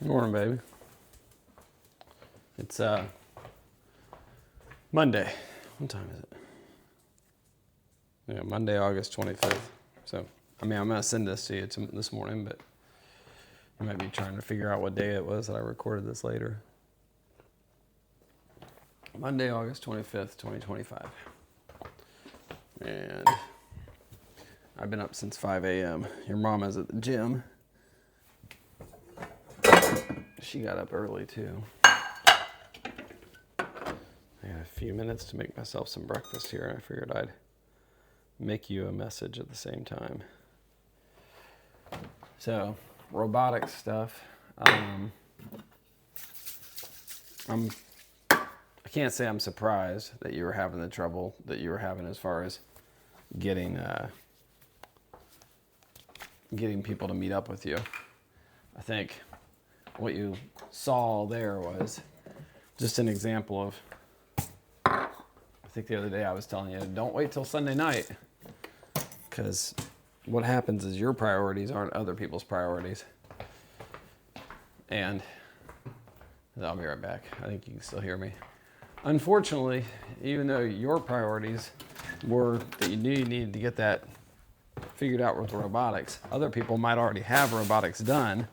Good morning, baby. It's Monday. What time is it? Yeah, Monday, August 25th. So, I mean, I'm going to send this to you this morning, but you might be trying to figure out what day it was that I recorded this later. Monday, August 25th, 2025. And I've been up since 5 a.m. Your mom is at the gym. She got up early, too. I had a few minutes to make myself some breakfast here, and I figured I'd make you a message at the same time. So, robotics stuff. I can't say I'm surprised that you were having the trouble that you were having as far as getting people to meet up with you. I think what you saw there was just an example of, I think the other day I was telling you, don't wait till Sunday night, because what happens is your priorities aren't other people's priorities. And I'll be right back. I think you can still hear me. Unfortunately, even though your priorities were that you knew you needed to get that figured out with robotics, other people might already have robotics done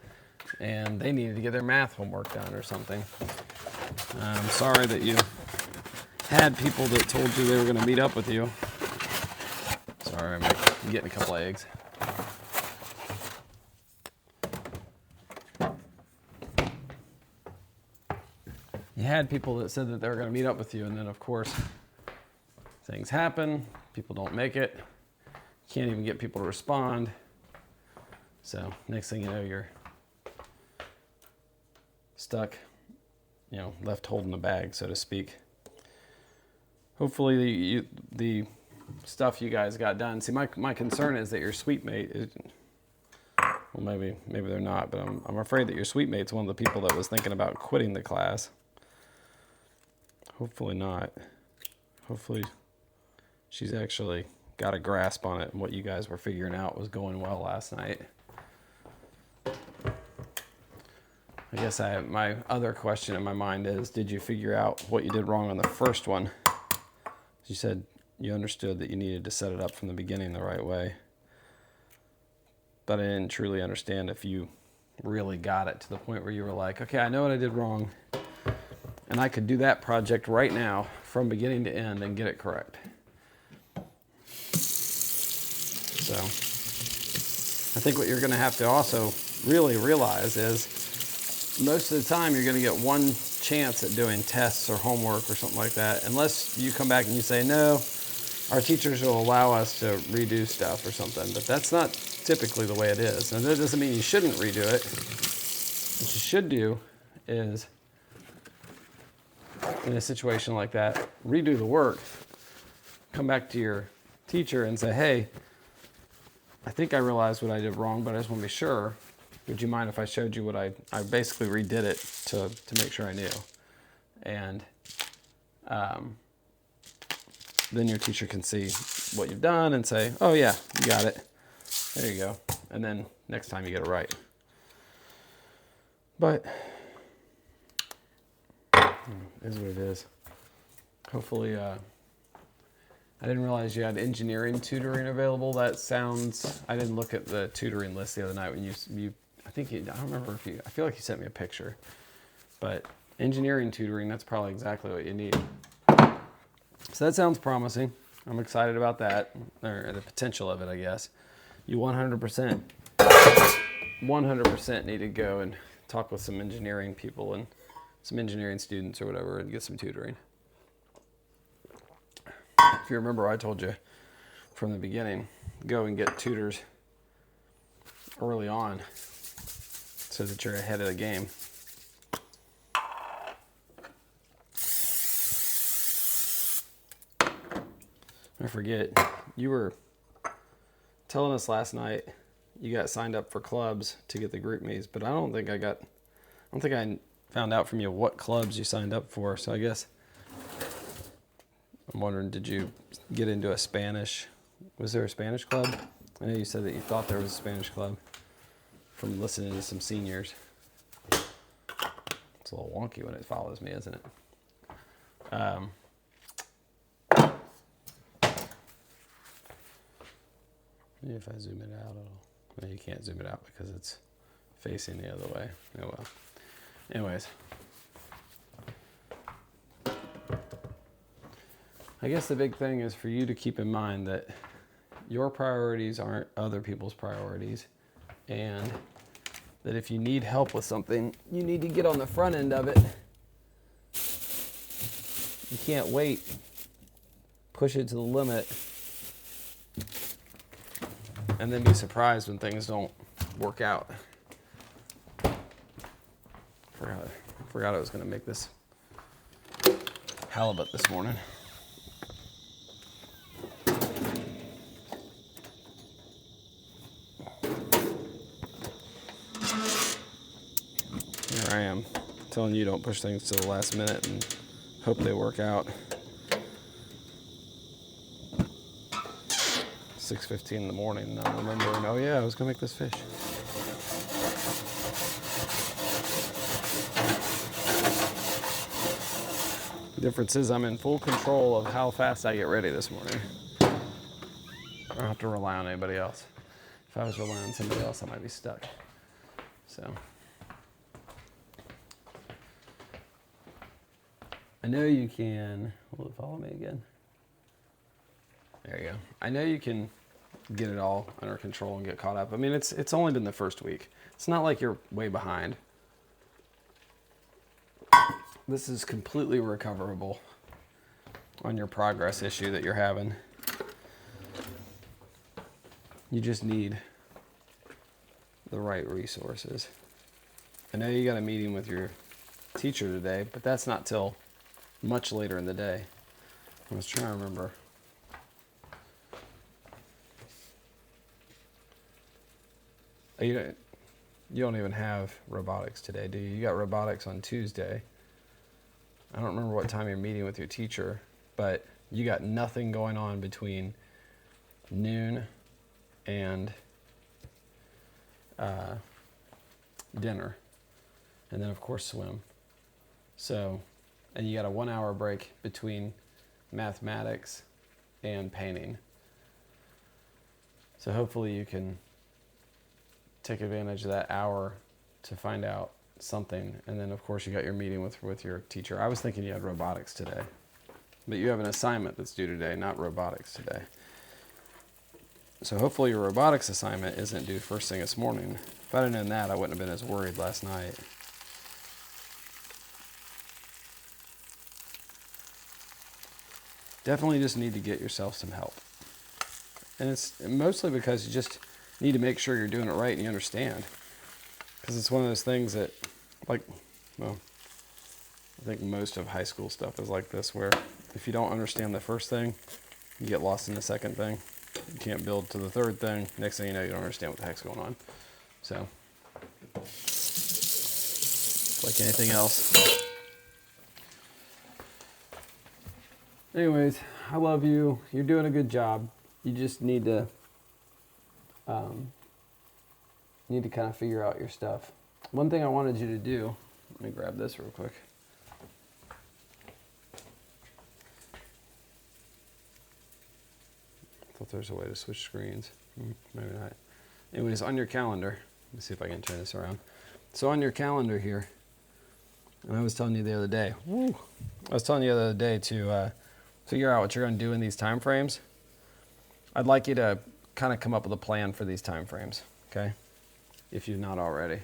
and they needed to get their math homework done or something. I'm sorry that you had people that told you they were going to meet up with you. Sorry, I'm getting a couple of eggs. You had people that said that they were going to meet up with you, and then, of course, things happen. People don't make it. You can't even get people to respond. So next thing you know, you're stuck, left holding the bag, so to speak. Hopefully the stuff you guys got done. See, my concern is that your suite mate is, well, maybe they're not, but I'm afraid that your suite mate's one of the people that was thinking about quitting the class. Hopefully not. Hopefully she's actually got a grasp on it, and what you guys were figuring out was going well last night. I guess my other question in my mind is, did you figure out what you did wrong on the first one? You said you understood that you needed to set it up from the beginning the right way. But I didn't truly understand if you really got it to the point where you were like, okay, I know what I did wrong, and I could do that project right now from beginning to end and get it correct. So I think what you're going to have to also really realize is most of the time you're going to get one chance at doing tests or homework or something like that, unless you come back and you say, no, our teachers will allow us to redo stuff or something. But that's not typically the way it is. Now, that doesn't mean you shouldn't redo it. What you should do is, in a situation like that, redo the work, come back to your teacher and say, hey, I think I realized what I did wrong, but I just want to be sure. Would you mind if I showed you what I basically redid it to make sure I knew? And then your teacher can see what you've done and say, oh yeah, you got it. There you go. And then next time you get it right. But it is what it is. Hopefully, I didn't realize you had engineering tutoring available. That sounds, I didn't look at the tutoring list the other night when you I don't remember I feel like you sent me a picture. But engineering tutoring, that's probably exactly what you need. So that sounds promising. I'm excited about that, or the potential of it, I guess. You 100% need to go and talk with some engineering people and some engineering students or whatever and get some tutoring. If you remember, I told you from the beginning, go and get tutors early on so that you're ahead of the game. I forget, you were telling us last night you got signed up for clubs to get the group meets, but I don't think I found out from you what clubs you signed up for. So I guess I'm wondering, did you get into a Spanish? Was there a Spanish club? I know you said that you thought there was a Spanish club from listening to some seniors. It's a little wonky when it follows me, isn't it? Maybe if I zoom it out, no, you can't zoom it out because it's facing the other way. Oh well. Anyways. I guess the big thing is for you to keep in mind that your priorities aren't other people's priorities, and that if you need help with something, you need to get on the front end of it. You can't wait. Push it to the limit, and then be surprised when things don't work out. Forgot I was going to make this halibut this morning. Here I am, telling you don't push things to the last minute and hope they work out. 6:15 in the morning, and I'm remembering, oh yeah, I was gonna make this fish. The difference is I'm in full control of how fast I get ready this morning. I don't have to rely on anybody else. If I was relying on somebody else, I might be stuck. So. I know you can, will it follow me again? There you go. I know you can get it all under control and get caught up. I mean, it's only been the first week. It's not like you're way behind. This is completely recoverable on your progress issue that you're having. You just need the right resources. I know you got a meeting with your teacher today, but that's not till much later in the day. I was trying to remember. You don't even have robotics today, do you? You got robotics on Tuesday. I don't remember what time you're meeting with your teacher, but you got nothing going on between noon and dinner. And then, of course, swim. So, and you got a 1 hour break between mathematics and painting. So hopefully you can take advantage of that hour to find out something. And then, of course, you got your meeting with your teacher. I was thinking you had robotics today, but you have an assignment that's due today, not robotics today. So hopefully your robotics assignment isn't due first thing this morning. If I'd have known that, I wouldn't have been as worried last night. Definitely just need to get yourself some help. And it's mostly because you just need to make sure you're doing it right and you understand. Because it's one of those things that, like, well, I think most of high school stuff is like this, where if you don't understand the first thing, you get lost in the second thing. You can't build to the third thing. Next thing you know, you don't understand what the heck's going on. So, it's like anything else. Anyways, I love you. You're doing a good job. You just need to kind of figure out your stuff. One thing I wanted you to do, let me grab this real quick. I thought there was a way to switch screens. Maybe not. Anyways, on your calendar, let me see if I can turn this around. So on your calendar here, and I was telling you the other day, to figure out what you're going to do in these time frames. I'd like you to kind of come up with a plan for these time frames, okay? If you've not already.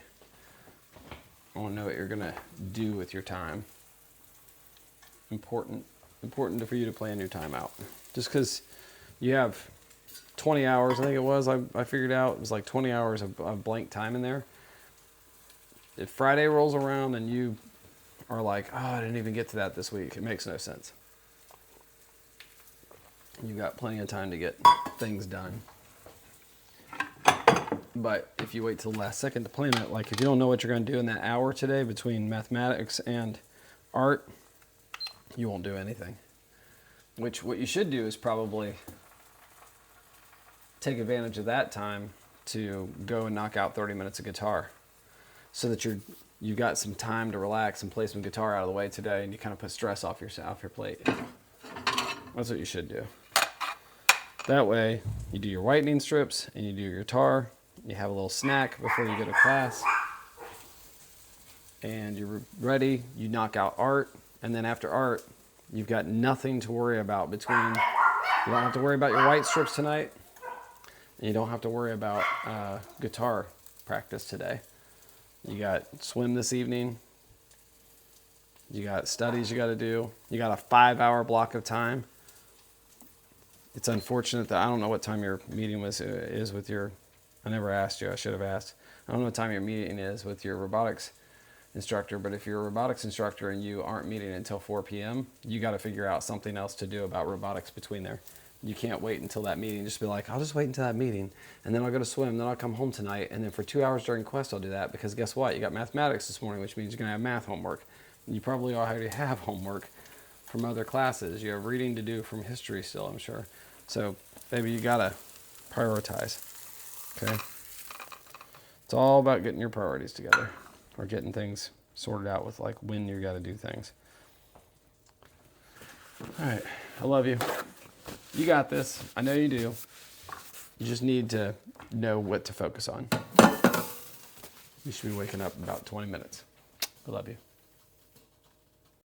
I want to know what you're going to do with your time. Important for you to plan your time out. Just because you have 20 hours, I think it was, I figured out, it was like 20 hours of blank time in there. If Friday rolls around and you are like, oh, I didn't even get to that this week, it makes no sense. You've got plenty of time to get things done. But if you wait till the last second to plan it, like if you don't know what you're going to do in that hour today between mathematics and art, you won't do anything. Which what you should do is probably take advantage of that time to go and knock out 30 minutes of guitar. so that you've got some time to relax and play some guitar out of the way today, and you kind of put stress off your plate. That's what you should do. That way, you do your whitening strips and you do your guitar. You have a little snack before you go to class, and you're ready. You knock out art, and then after art, you've got nothing to worry about between. You don't have to worry about your white strips tonight, and you don't have to worry about guitar practice today. You got swim this evening. You got studies you got to do. You got a 5-hour block of time. It's unfortunate that I don't know what time your meeting is with your. I never asked you. I should have asked. I don't know what time your meeting is with your robotics instructor, but if you're a robotics instructor and you aren't meeting until 4 p.m., you got to figure out something else to do about robotics between there. You can't wait until that meeting. Just be like, I'll just wait until that meeting, and then I'll go to swim, then I'll come home tonight, and then for 2 hours during Quest I'll do that, because guess what? You got mathematics this morning, which means you're going to have math homework. You probably already have homework from other classes. You have reading to do from history still, I'm sure. So maybe you got to prioritize, okay? It's all about getting your priorities together, or getting things sorted out with like when you got to do things. All right, I love you. You got this. I know you do. You just need to know what to focus on. You should be waking up in about 20 minutes. I love you.